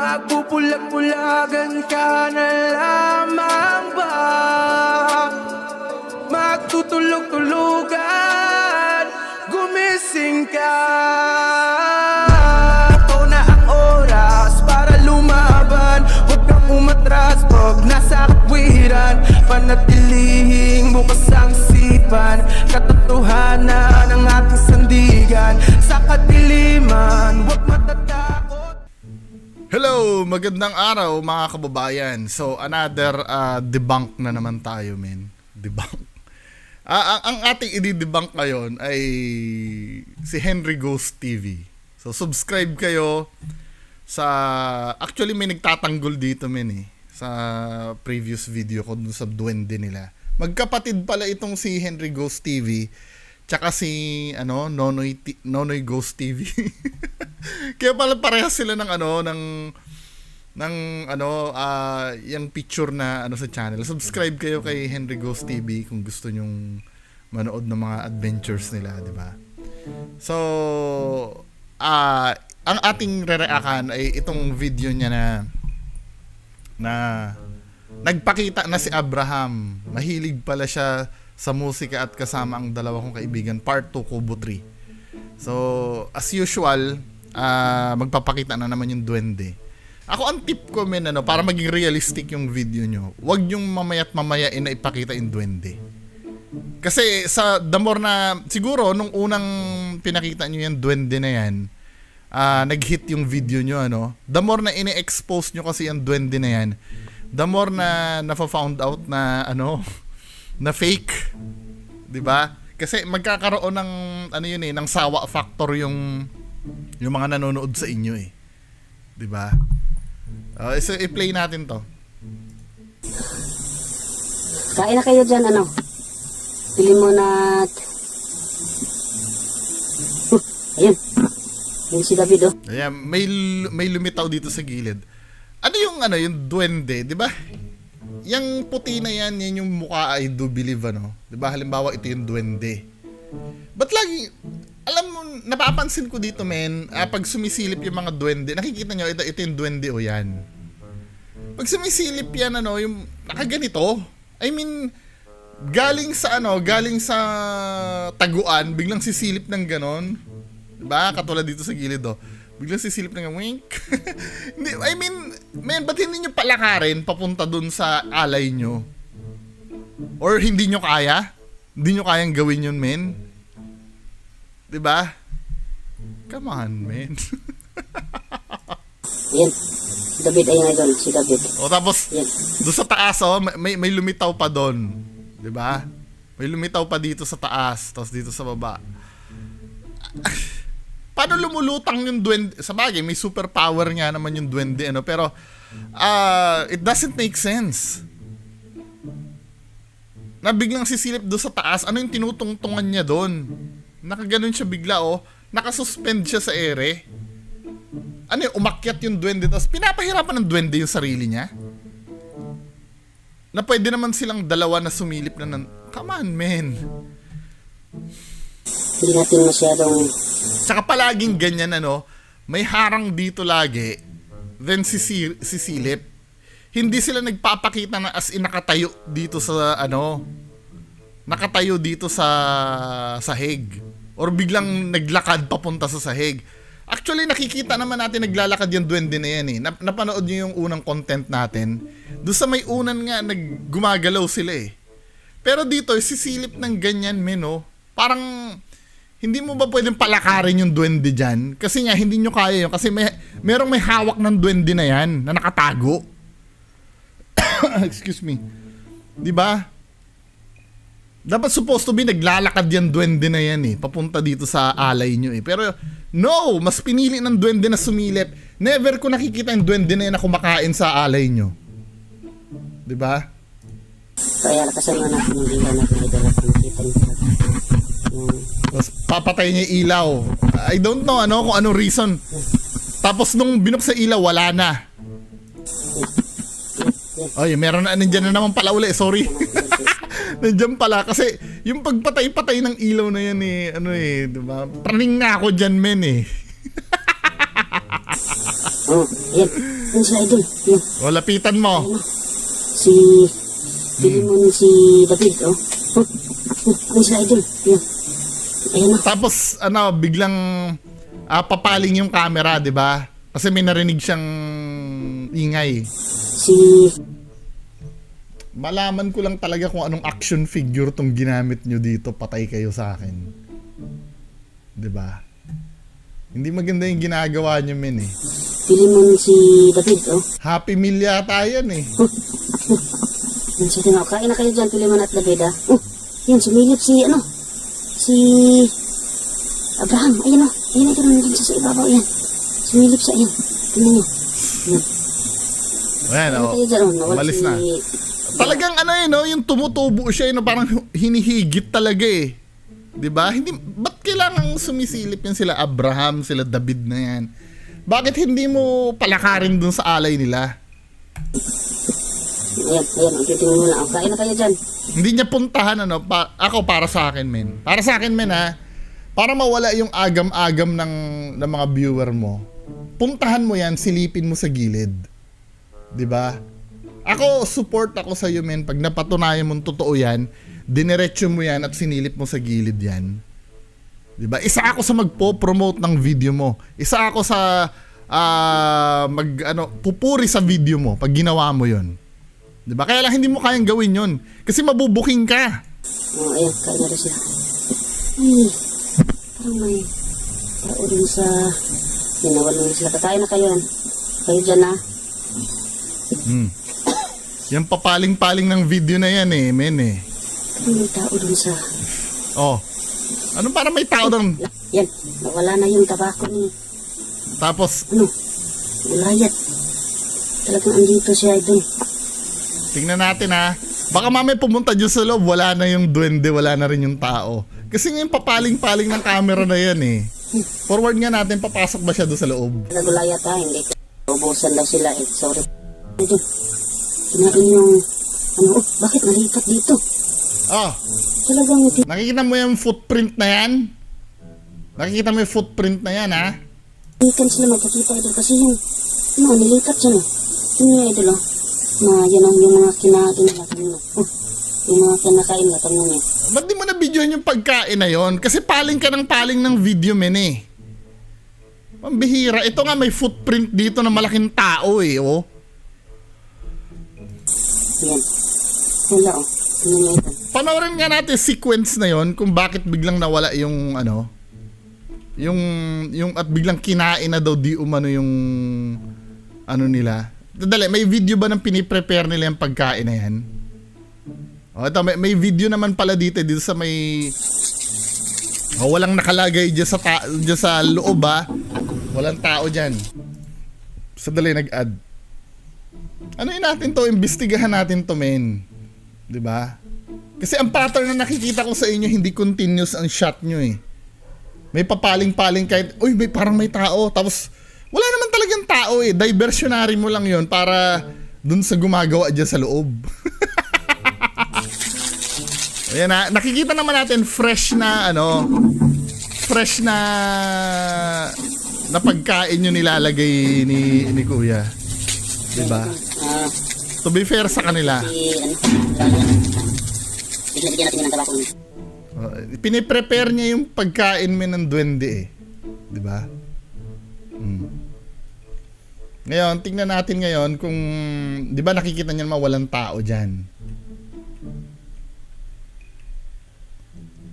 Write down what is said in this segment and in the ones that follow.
Magpupulag-pulagan ka na lamang ba? Magtutulog-tulugan, gumising ka. Ito na ang oras para lumaban. Huwag kang umatras pag nasa katwiran. Panatilihing bukas ang isipan. Katotohanan ng ating sandigan. Sa kadiliman, huwag matatakot. Hello! Magandang araw mga kababayan. So, another debunk na naman tayo, men. Debunk. Ang ating i-debunk ngayon ay si Henry Ghost TV. So, subscribe kayo sa... Actually, may nagtatanggol dito, men eh. Sa previous video ko dun sa duwende nila. Magkapatid pala itong si Henry Ghost TV tsaka si Nonoy Ghost TV. Kaya pala parehas sila ng yung picture na sa channel. Subscribe kayo kay Henry Ghost TV kung gusto nyong manood ng mga adventures nila, di ba? So, ang ating re-reactan ay itong video niya na nagpakita na si Abraham. Mahilig pala siya sa musika at kasama ang dalawa kong kaibigan, part 2, Kubo 3. So, as usual, magpapakita na naman yung duwende. Ako, ang tip ko, men, para maging realistic yung video nyo, wag yung mamaya't mamayain na ipakita yung duwende. Kasi the more na, siguro, nung unang pinakita nyo yung duwende na yan, nag-hit yung video nyo, the more na ine-expose nyo kasi yung duwende na yan, the more na nafa-found out na, na fake. 'Di ba? Kasi magkakaroon ng ng sawa factor yung mga nanonood sa inyo eh. 'Di ba? So i-play natin 'to. Kain na kayo diyan Pili mo na. Ayun. Yung si David Ayan, may lumitaw dito sa gilid. Ano yung yung duwende, 'di ba? Yang puti na yan yung mukha, I do believe, 'di ba? Halimbawa, ito yung duwende. But lagi, alam mo, napapansin ko dito, men, pag sumisilip yung mga duwende, nakikita nyo, ito yung duwende o yan. Pag sumisilip yan, yung nakaganito, I mean, galing sa taguan, biglang sisilip ng ganon. 'Di ba? Katulad dito sa gilid, biglang sisilip ng wink. I mean, men, ba't hindi nyo palakarin papunta dun sa alay nyo? Or hindi nyo kaya? Hindi nyo kayang gawin yun, men? Diba? Come on, men. Yan. Si David, ayun idol. Si David. O tapos, doon sa taas, may lumitaw pa doon. Diba? May lumitaw pa dito sa taas. Tapos dito sa baba. Paano lumulutang yung duwende? Sa bagay, may superpower nga naman yung duwende, pero it doesn't make sense. Na biglang sisilip doon sa taas, ano yung tinutungtungan niya doon? Nakaganon siya bigla, nakasuspend siya sa ere. Umakyat yung duwende, tapos pinapahirapan ng duwende yung sarili niya? Na pwede naman silang dalawa na sumilip na come on, man. Hindi natin masyadong... Tsaka palaging ganyan, may harang dito lagi, then sisilip. Hindi sila nagpapakita na as in nakatayo dito sa, nakatayo dito sa sahig. Or biglang naglakad papunta sa sahig. Actually, nakikita naman natin naglalakad yung duwende na yan eh. Napanood nyo yung unang content natin. Doon sa may unan nga, gumagalaw sila eh. Pero dito, sisilip ng ganyan, parang... Hindi mo ba pwedeng palakarin yung duwende dyan? Kasi nga, hindi nyo kaya yun. Kasi merong may hawak ng duwende na yan, na nakatago. Excuse me. Diba? Dapat supposed to be naglalakad yung duwende na yan eh. Papunta dito sa alay nyo eh. Pero, no! Mas pinili ng duwende na sumilip. Never ko nakikita yung duwende na yan na kumakain sa alay nyo. Diba? Kaya kasama natin hindi na natin idol at nakita nyo. Tapos papatay niya yung ilaw. I don't know kung anong reason. Tapos nung binuksan ilaw, wala na. Ay, meron na, nandiyan na naman pala uli, sorry. Nandiyan pala, kasi yung pagpatay-patay ng ilaw na yan diba? Praning na ako dyan, men eh. Oh, yan. Ayun sila, idol. Yun. O, lapitan mo. Si... Pilimon si David, oh. Ayun sila, idol. Yun. Ayun na. Tapos, biglang papaling yung camera, di ba? Kasi may narinig siyang ingay. Si... Malaman ko lang talaga kung anong action figure tong ginamit nyo dito, patay kayo sa akin. 'Di ba? Hindi maganda yung ginagawa nyo, men eh. Pilimon si David, oh. Happy Meal yata yan eh. Yun, sige na, kain na kayo dyan, Pilimon at David, ah. Yun, sumilip si, si... Abraham, ayun, oh. Ayun, ito nandun sa ibabaw, yan. Sumilip sa, yan. Tingnan nyo. Yun. Ayan, Kain na kayo dyan, oh. Nawala umalis si... na. Talagang yung tumutubo siya, parang hinihigit talaga eh. 'Di ba? Hindi, ba't kailangan sumisilip yan sila Abraham, sila David na yan? Bakit hindi mo palakarin dun sa alay nila? Ayan, ang titingin mo lang. Kain na kayo dyan. Hindi niya puntahan ako para sa akin, men. Para sa akin, men, ha. Para mawala yung agam-agam ng mga viewer mo. Puntahan mo yan, silipin mo sa gilid. 'Di ba? Ako, support ako sa iyo, men. Pag napatunayan mong totoo yan, diniretso mo yan at sinilip mo sa gilid yan. Diba? Isa ako sa magpo-promote ng video mo. Isa ako sa pupuri sa video mo pag ginawa mo yon. Diba? Kaya lang hindi mo kayang gawin yon. Kasi mabubuking ka. Ayan, kain na rin sila. Ay, parang may tao rin sa... Nawala na sila. Kakain na kayo yan. Kayo dyan, ha. Yung papaling-paling ng video na yan eh, men eh. May tao dun sa... Oh. Ano para may tao doon? Yan, nawala na yung tabako ni... Tapos, Gulayat. Talagang andito siya doon. tingnan natin ha. Baka mamaya pumunta dyan sa loob, wala na yung duwende, wala na rin yung tao. Kasi ngayon papaling-paling ng camera na yan eh. Forward nga natin, papasok ba siya doon sa loob? Gulayat ha, hindi ko. Ubusan daw sila eh, sorry. Ito, kinain yung... bakit nalipat dito? Talagang... Nakikita mo yung footprint na yan? Nakikita mo yung footprint na yan ha? Hindi kan sila magpakita idol kasi yung... nilipat siya no. Yung idol na yan ang yung mga kinain nila kanina. Yung mga kinakain na kanina. Ba't di mo na videohan yung pagkain na yon? Kasi paling ka ng paling ng video, men eh. Pambihira. Ito nga may footprint dito na malaking tao eh, oh. Yan. Wala oh. Tingnan mo ito. Panoorin nga natin sequence na yon kung bakit biglang nawala yung yung at biglang kinain na daw di umano yung nila. Dali, may video ba ng piniprepare nila yung pagkain na yan? O ito, may video naman pala dito sa may walang nakalagay dyan sa loob ha. Walang tao dyan. Sadali nag-add. Ano natin to? Imbestigahan natin to, men. 'Di ba? Kasi ang pattern na nakikita ko sa inyo, hindi continuous ang shot nyo eh. May papaling-paling kahit, may parang may tao. Tapos, wala naman talagang tao eh. Diversionary mo lang yon para dun sa gumagawa dyan sa loob. Ayan na, nakikita naman natin fresh na pagkain nyo nilalagay ni Kuya. Diba? To be fair sa kanila. Piniprepare niya yung pagkain mo ng duwende eh. Diba? Ngayon, tingnan natin ngayon kung, diba nakikita niya naman walang tao dyan.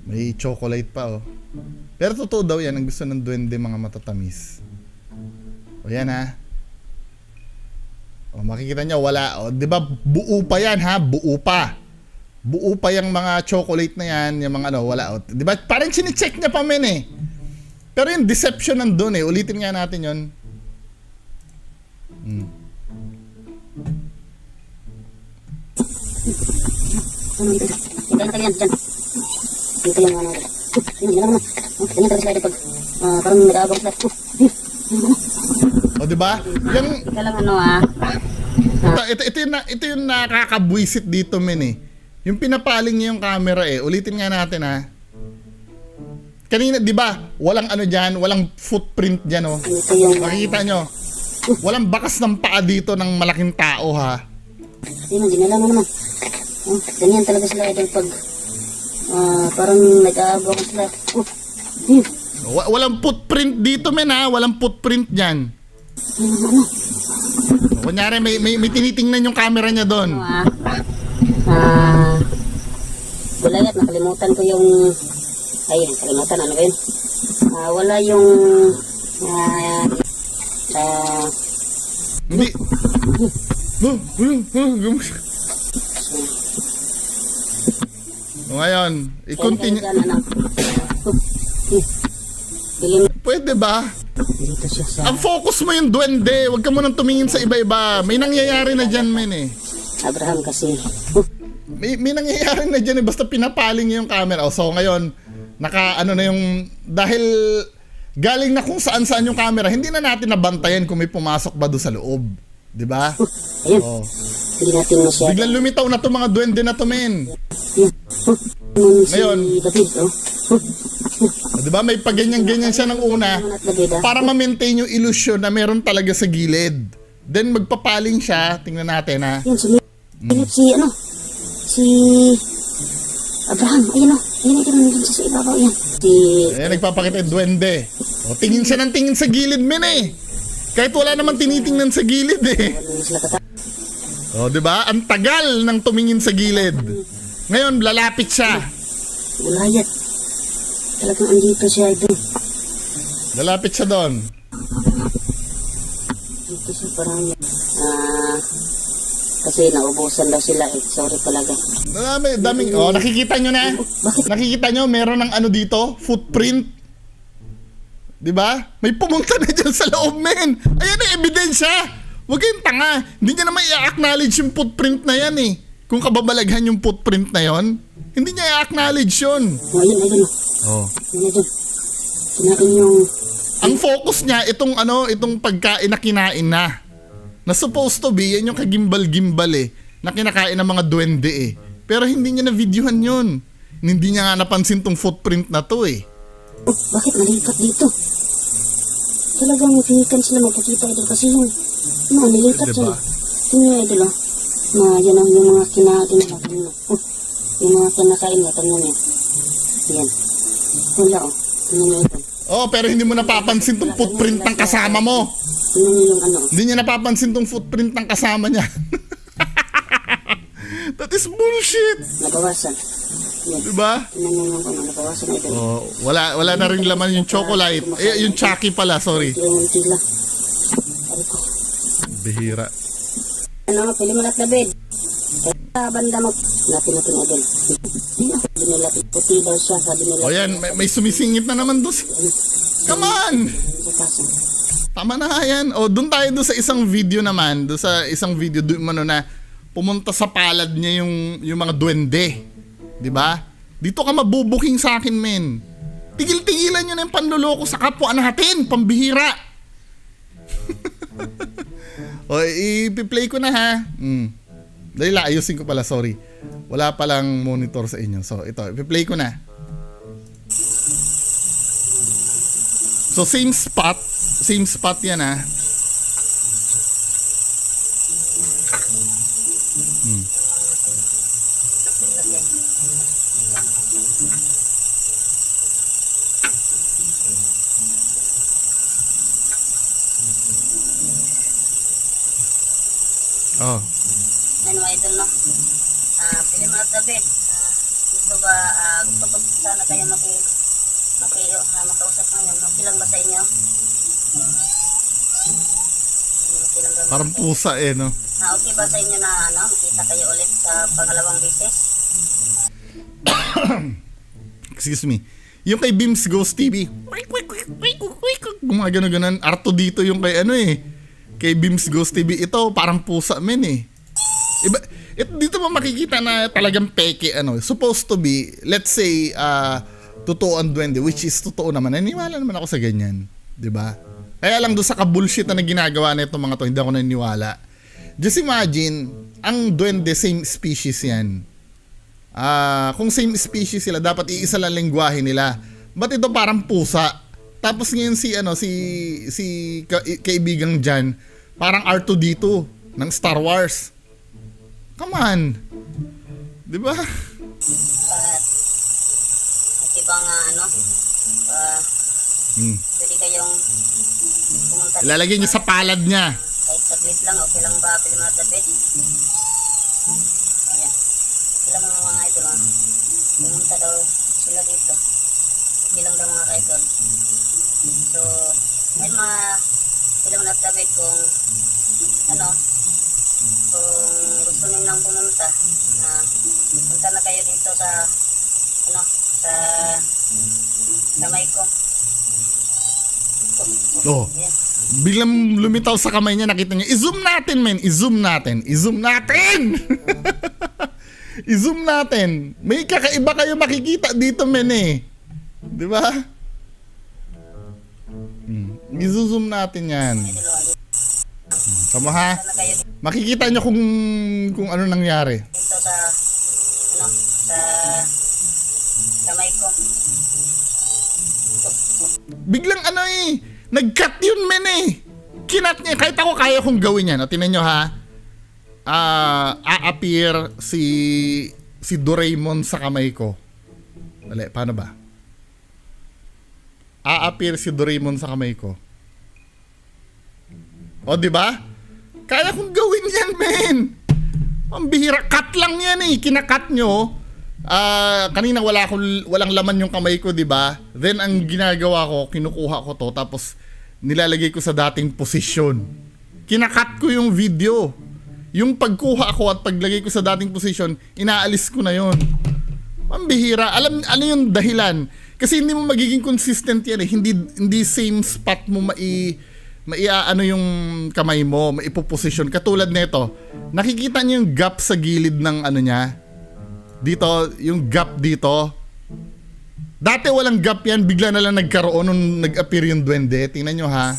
May chocolate pa oh. Pero totoo daw yan, ang gusto ng duwende mga matatamis. O yan ha. O makikita niya wala. O di ba buo pa yan ha, buo pa. Buo pa yung mga chocolate na yan, yung mga wala. O, di ba parang sine-check niya pa men eh. Pero yung deception nandun eh. Ulitin nga natin yon. Tingnan natin yan dyan. Dito yung ano. Tingnan mo na. Tingnan talaga sila pag parang nag-aabang sila. O di ba? Yung Ika lang ito yung nakakabwisit dito men eh. Yung pinapaling niya yung camera eh. Ulitin nga natin ha. Kanina, di ba? Walang diyan, walang footprint diyan oh. Ito yung Makikita nyo. Walang bakas ng paa dito ng malaking tao, ha? Hindi man, dinala mo naman. Ganyan talaga sila idol pag parang nag-aagaw ko sila. Yun. Walang footprint dito, men, ha? Walang footprint dyan. Ano? Kunyari, may tinitingnan yung camera niya doon. Bulayat, nakalimutan ko yung... Ay, nakalimutan, ano ba yun? Wala yung... Hindi. Ngayon, i-continue. Pwede ba? Dito siya sa... Ang focus mo yung duwende. Huwag ka munang tumingin sa iba-iba. May nangyayari na dyan, men, eh. Abraham kasi. May nangyayari na dyan, eh. Basta pinapaling niya yung camera. So, ngayon, ano na yung... Dahil galing na kung saan-saan yung camera, hindi na natin nabantayan kung may pumasok ba doon sa loob. Diba? Ayun. Oh. Hindi natin masyado. Biglang lumitaw na to mga duwende na to, men. Ngayon. Si David, Diba? May paganyan-ganyan siya ng una David, para ma-maintain yung illusion na meron talaga sa gilid. Then magpapaling siya. Tingnan natin, ha. Yan, sumilip si Abraham, ayun ito nandun sa ibabaw, yan. Ayan, nagpapakita yung duwende. O, tingin siya ng tingin sa gilid, men, eh. Kahit wala naman tinitingnan sa gilid, eh. O, diba? Ang tagal ng tumingin sa gilid. Ngayon, lalapit siya. Bulayat. Talagang andito siya, idol. Lalapit siya doon. Dito siya parang, kasi naubusan daw sila, eh. Sorry talaga. Daming, oh, nakikita nyo na? Bakit? Nakikita nyo, meron ng ano dito? Footprint. Diba? May pumunta na dyan sa loob, men. Ayan ang ebidensya. Huwag kayong tanga. Hindi niya naman i-acknowledge yung footprint na yan, eh. Kung kababalaghan yung footprint na yon, hindi niya i-acknowledge yun. Ayun, idol. Oh. Ayun, idol. Kinain yung... Ang focus niya, itong pagkain na kinain na. Na supposed to be, yan yung kagimbal-gimbal, eh. Na kinakain ng mga duwende, eh. Pero hindi niya na-videohan yun. Hindi niya nga napansin tong footprint na to, eh. Bakit nalipat dito? Talagang finikan sila magkakita, idol. Kasi yung nilipat Diba? siya. Tingnan, idol, yan ang yung mga kinain na kanina. Yung mga kinakain na kanina. Yan. Wala, tingnan niyo, idol. Oh, pero hindi mo napapansin tong footprint ng kasama mo. Tingnan niyo yung ano. Hindi niya napapansin tong footprint ng kasama niya. That is bullshit. Nabawasan. Yan. Diba? Tingnan niyo yung ano, nabawasan, idol. Oh, wala na rin laman yung chocolate. Yung Chucky pala, sorry. Yung tila. Ari ko. Bihira. Ano, pili mo na David. Kaya banda mo. Natin, idol. Sabi nila, puti daw siya. Sabi nila. O yan, may sumisingit na naman doon. Come on! Sa kaso. Tama na yan. O, doon tayo doon sa isang video naman. Doon sa isang video, doon na pumunta sa palad niya yung mga duwende. Diba? Dito ka mabubuking sa akin, men. Tigil-tigilan nyo na yung panluloko sa kapwa natin. Pambihira. O, ipi-play ko na, ha. Dahil ayusin ko pala, sorry. Wala palang monitor sa inyo. So, ito, ipi-play ko na. So, same spot. Same spot yan, ha. Oh. Ano, idol, no? Pili mo na David. Gusto ko sana kayo makausap ngayon. Okay lang ba sa inyo? Okay lang ba? Parang pusa, eh, no? Okay ba sa inyo na makita kayo ulit sa pangalawang beses? Excuse me. Yung kay Beams Ghost TV, gumagano ganon. Arto dito yung kay kay Beams Ghost TV. Ito parang pusa, men, eh. Dito mo makikita na talagang peke, supposed to be, let's say, totoo ang duwende, which is totoo naman. Naniniwala naman ako sa ganyan, 'di ba? Kaya lang doon sa ka-bullshit na ginagawa nito mga to, hindi ako naniniwala. Just imagine, ang duwende same species 'yan. Kung same species sila, dapat iisa lang lengguwahe nila. But ito parang pusa. Tapos ngayon si kaibigang Jan, Parang R2-D2 ng Star Wars. Come on. Di ba? Ibang ano, pwede kayong pumunta Ilalagay niyo sa palad niya. kahit saglit lang, okay lang ba pwede matabi? Ayan. Sila mga idol, pumunta daw sila dito. Okay lang daw mga idol. So, may mga sila nagtabi kung ano, kung gusto nilang pumunta na punta na kayo dito sa ano, sa kamay ko. Oh. Ayan. Biglang lumitaw sa kamay niya, nakita niya. I-zoom natin, men. I-zoom natin. I-zoom natin. I-zoom natin. May kakaiba kayo makikita dito, men eh. Di ba? I-zoom natin yan. Tama ha? Makikita niyo kung ano nangyari. Dito sa ano, sa kamay ko. Biglang ano eh. Nag-cut yun, men eh. Kinat niya. Kahit ako kaya kong gawin yan. O, tingnan nyo ha. A-appear si Doraemon sa kamay ko. Dali, paano ba? A-appear si Doraemon sa kamay ko. O, di ba? Kaya kong gawin yan, men. Pambihira. Cut lang yan eh. Kinakat nyo. Kanina walang laman yung kamay ko, di ba? Then ang ginagawa ko, kinukuha ko to tapos nilalagay ko sa dating posisyon. Kinakat ko yung video. Yung pagkuha ko at paglagay ko sa dating posisyon, inaalis ko na yon. Pambihira. Alam ano yung dahilan? Kasi hindi mo magiging consistent yan eh. Hindi same spot mo ano yung kamay mo, maipoposisyon. Katulad nito, nakikita niyo yung gap sa gilid ng ano niya? Dito, yung gap dito. Dati walang gap yan, bigla na lang nagkaroon nung nag-appear yung duwende. Tingnan nyo ha.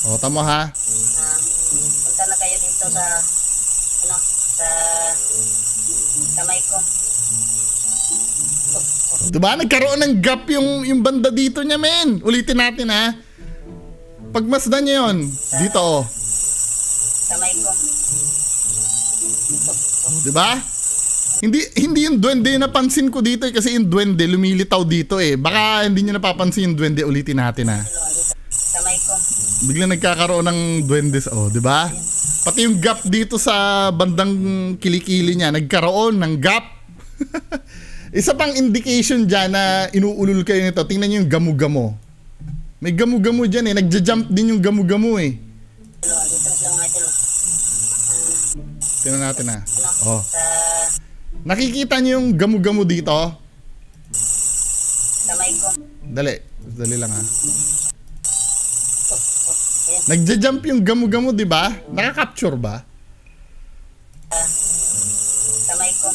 O, tamo ha. Punta na kayo dito sa ano, sa kamay ko. Diba? Nagkaroon ng gap yung banda dito niya, men. Ulitin natin ha. Pagmasdan nyo yun. Dito o. Kamay ko. Diba? Hindi yung duwende yung napansin ko dito eh, kasi yung duwende lumilitaw dito eh. Baka hindi nyo napapansin yung duwende, ulitin natin ha. Kamay ko. Biglang nagkakaroon ng duwende sa, oh, di ba? Pati yung gap dito sa bandang kilikili niya, nagkaroon ng gap. Isa pang indication dyan na inuulol kayo nito, tingnan nyo yung gamu-gamo. May gamu-gamo dyan eh, nagja-jump din yung gamu-gamo eh. Dito sila mga idol. Tingnan natin ha. Ano, Oh. sa Nakikita nyo yung gamu-gamo dito? kamay ko. Dali lang ha. Ayan. Nagja-jump yung gamu-gamo, di ba? Naka-capture ba? Kamay ko.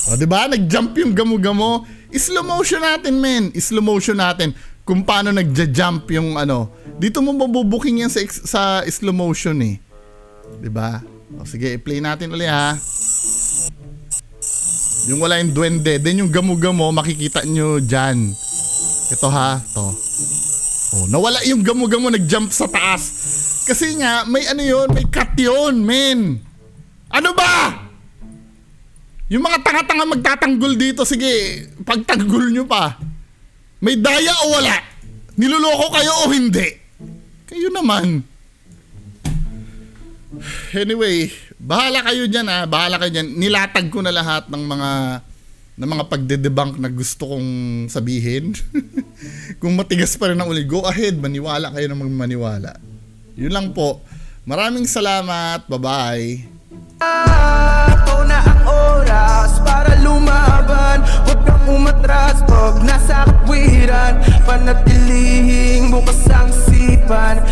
O, di ba? Nag-jump yung gamu-gamo. Slow motion natin, men. Slow motion natin. Kung paano nagja-jump yung ano. Dito mo mabubuking yan sa slow motion eh. Di ba? O, sige, i-play natin ulit ha. Yung wala yung duwende. Then yung gamu-gamo, makikita nyo dyan. Ito ha. Ito. O, nawala yung gamu-gamo, nag-jump sa taas. Kasi nga, may ano yun, may cut yun, men. Ano ba? Yung mga tanga-tanga magtatanggol dito, sige, pagtanggol nyo pa. May daya o wala? Niloloko kayo o hindi? Kayo naman. Anyway, bahala kayo dyan ha. Bahala kayo dyan. Nilatag ko na lahat ng mga pagdedebunk na gusto kong sabihin. Kung matigas pa rin ang uli, go ahead. Maniwala kayo na maniwala. Yun lang po. Maraming salamat. Bye-bye. Ito na ang oras para lumaban. Huwag kang umatras pag nasa katwiran. Panatilihing bukas ang sipan.